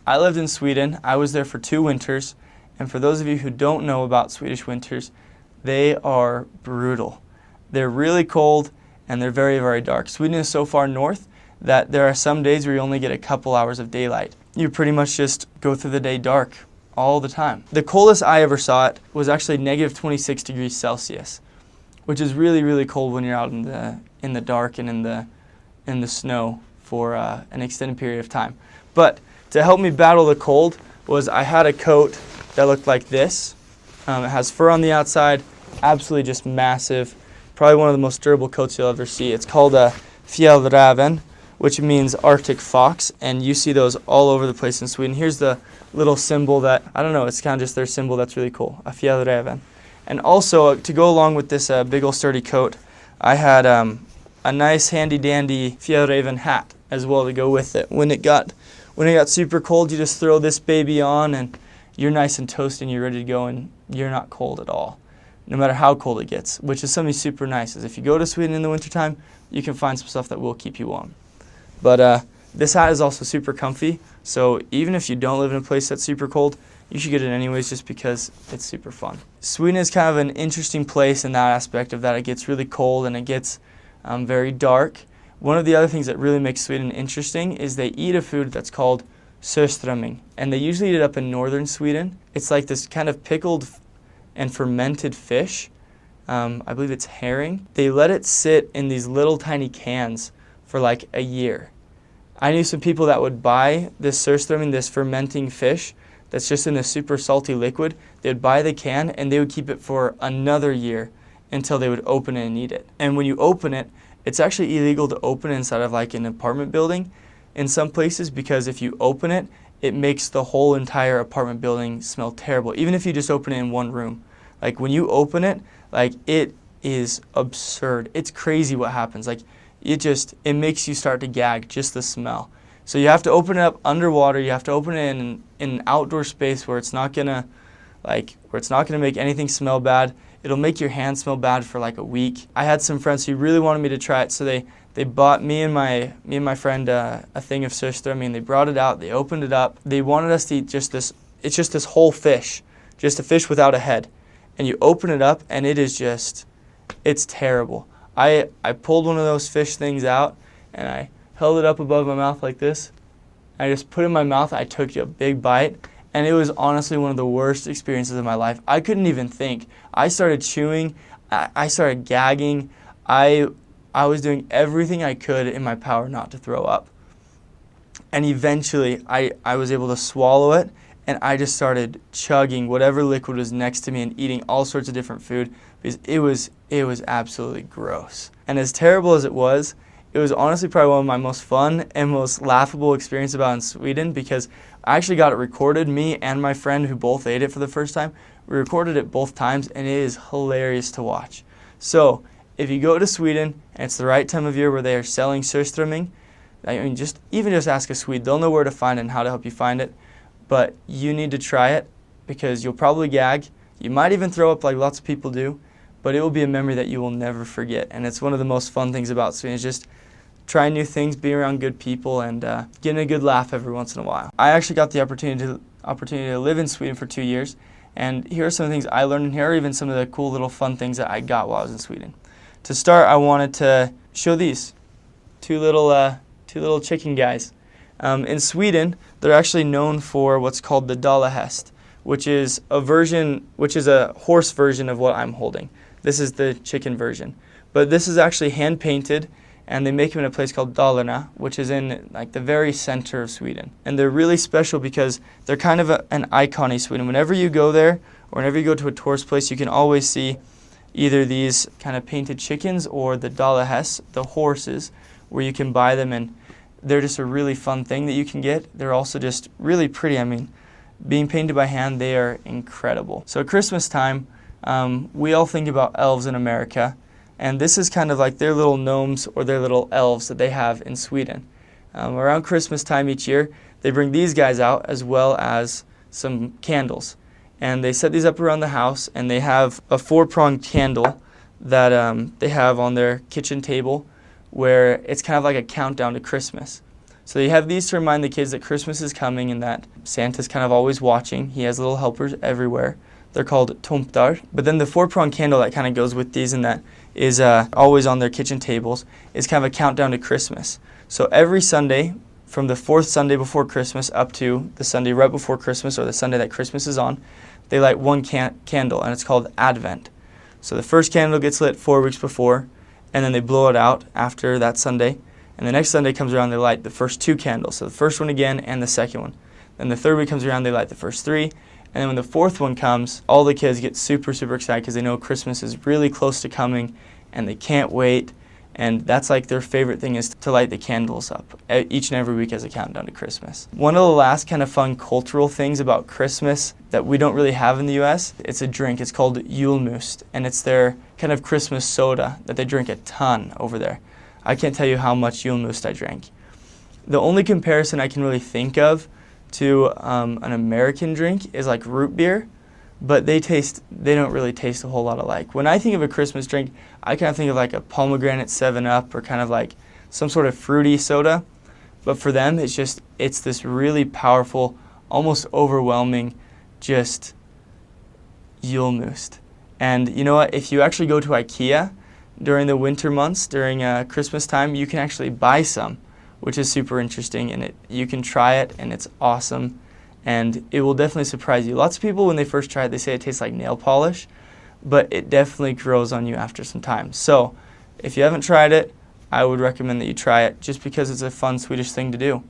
I lived in Sweden. I was there for 2 winters. And for those of you who don't know about Swedish winters, they are brutal. They're really cold and they're very, very dark. Sweden is so far north that there are some days where you only get a couple hours of daylight. You pretty much just go through the day dark all the time. The coldest I ever saw it was actually negative 26 degrees Celsius, which is really, really cold when you're out in the dark and in the snow for an extended period of time. But to help me battle the cold was I had a coat that looked like this. It has fur on the outside, absolutely just massive. Probably one of the most durable coats you'll ever see. It's called a fjällräven, which means Arctic fox, and you see those all over the place in Sweden. Here's the little symbol that, I don't know, it's kind of just their symbol that's really cool, a fjällräven. And also, to go along with this big old sturdy coat, I had a nice handy-dandy fjällräven hat as well to go with it. When it got super cold, you just throw this baby on and you're nice and toasty and you're ready to go and you're not cold at all, no matter how cold it gets, which is something super nice. Is if you go to Sweden in the wintertime, you can find some stuff that will keep you warm. But this hat is also super comfy, so even if you don't live in a place that's super cold, you should get it anyways just because it's super fun. Sweden is kind of an interesting place in that aspect of that it gets really cold and it gets very dark. One of the other things that really makes Sweden interesting is they eat a food that's called Surstromming, and they usually eat it up in northern Sweden. It's like this kind of pickled and fermented fish. I believe it's herring. They let it sit in these little tiny cans for like a year. I knew some people that would buy this Surstromming, this fermenting fish that's just in a super salty liquid. They would buy the can and they would keep it for another year until they would open it and eat it. And when you open it, it's actually illegal to open it inside of like an apartment building in some places, because if you open it, it makes the whole entire apartment building smell terrible, even if you just open it in one room. Like when you open it, like it is absurd. It's crazy what happens. Like it makes you start to gag, just the smell. So you have to open it up underwater. You have to open it in an outdoor space where it's not gonna make anything smell bad. It'll make your hands smell bad for like a week. I had some friends who really wanted me to try it, so they bought me and my friend a thing of Surstromming. They brought it out. They opened it up. They wanted us to eat just this. It's just this whole fish, just a fish without a head. And you open it up, and it is just, it's terrible. I pulled one of those fish things out, and I held it up above my mouth like this. I just put it in my mouth. I took a big bite, and it was honestly one of the worst experiences of my life. I couldn't even think. I started chewing. I started gagging. I was doing everything I could in my power not to throw up. And eventually, I was able to swallow it, and I just started chugging whatever liquid was next to me and eating all sorts of different food because it was absolutely gross. And as terrible as it was honestly probably one of my most fun and most laughable experiences about in Sweden, because I actually got it recorded, me and my friend who both ate it for the first time. We recorded it both times, and it is hilarious to watch. So if you go to Sweden and it's the right time of year where they are selling Surstromming, I mean, just ask a Swede. They'll know where to find it and how to help you find it. But you need to try it because you'll probably gag. You might even throw up like lots of people do, but it will be a memory that you will never forget. And it's one of the most fun things about Sweden is just trying new things, being around good people, and getting a good laugh every once in a while. I actually got the opportunity to live in Sweden for 2 years, and here are some of the things I learned, and here are even some of the cool little fun things that I got while I was in Sweden. To start, I wanted to show these two little chicken guys. In Sweden, they're actually known for what's called the dalahäst, which is a horse version of what I'm holding. This is the chicken version. But this is actually hand painted, and they make them in a place called Dalarna, which is in like the very center of Sweden. And they're really special because they're kind of an icon in Sweden. Whenever you go there, or whenever you go to a tourist place, you can always see either these kind of painted chickens or the dalahäst, the horses, where you can buy them, and they're just a really fun thing that you can get. They're also just really pretty. I mean, being painted by hand, they are incredible. So at Christmas time, we all think about elves in America, and this is kind of like their little gnomes or their little elves that they have in Sweden. Around Christmas time each year, they bring these guys out as well as some candles. And they set these up around the house, and they have a 4-pronged candle that they have on their kitchen table, where it's kind of like a countdown to Christmas. So you have these to remind the kids that Christmas is coming and that Santa's kind of always watching. He has little helpers everywhere. They're called tomtar. But then the 4-prong candle that kind of goes with these and that is always on their kitchen tables is kind of a countdown to Christmas. So every Sunday, from the 4th Sunday before Christmas up to the Sunday right before Christmas or the Sunday that Christmas is on, they light one candle, and it's called Advent. So the first candle gets lit 4 weeks before, and then they blow it out after that Sunday. And the next Sunday comes around, they light the first 2 candles. So the first one again and the second one. Then the third week comes around, they light the first 3. And then when the 4th one comes, all the kids get super, super excited because they know Christmas is really close to coming and they can't wait. And that's like their favorite thing is to light the candles up each and every week as a countdown to Christmas. One of the last kind of fun cultural things about Christmas that we don't really have in the U.S., it's a drink. It's called julmust, and it's their kind of Christmas soda that they drink a ton over there. I can't tell you how much julmust I drank. The only comparison I can really think of to an American drink is like root beer, but they don't really taste a whole lot alike. When I think of a Christmas drink, I kind of think of like a pomegranate 7-Up or kind of like some sort of fruity soda. But for them, it's this really powerful, almost overwhelming, just julmust. And you know what? If you actually go to IKEA during the winter months, during Christmas time, you can actually buy some, which is super interesting. And you can try it, and it's awesome. And it will definitely surprise you. Lots of people, when they first try it, they say it tastes like nail polish, but it definitely grows on you after some time. So if you haven't tried it, I would recommend that you try it just because it's a fun Swedish thing to do.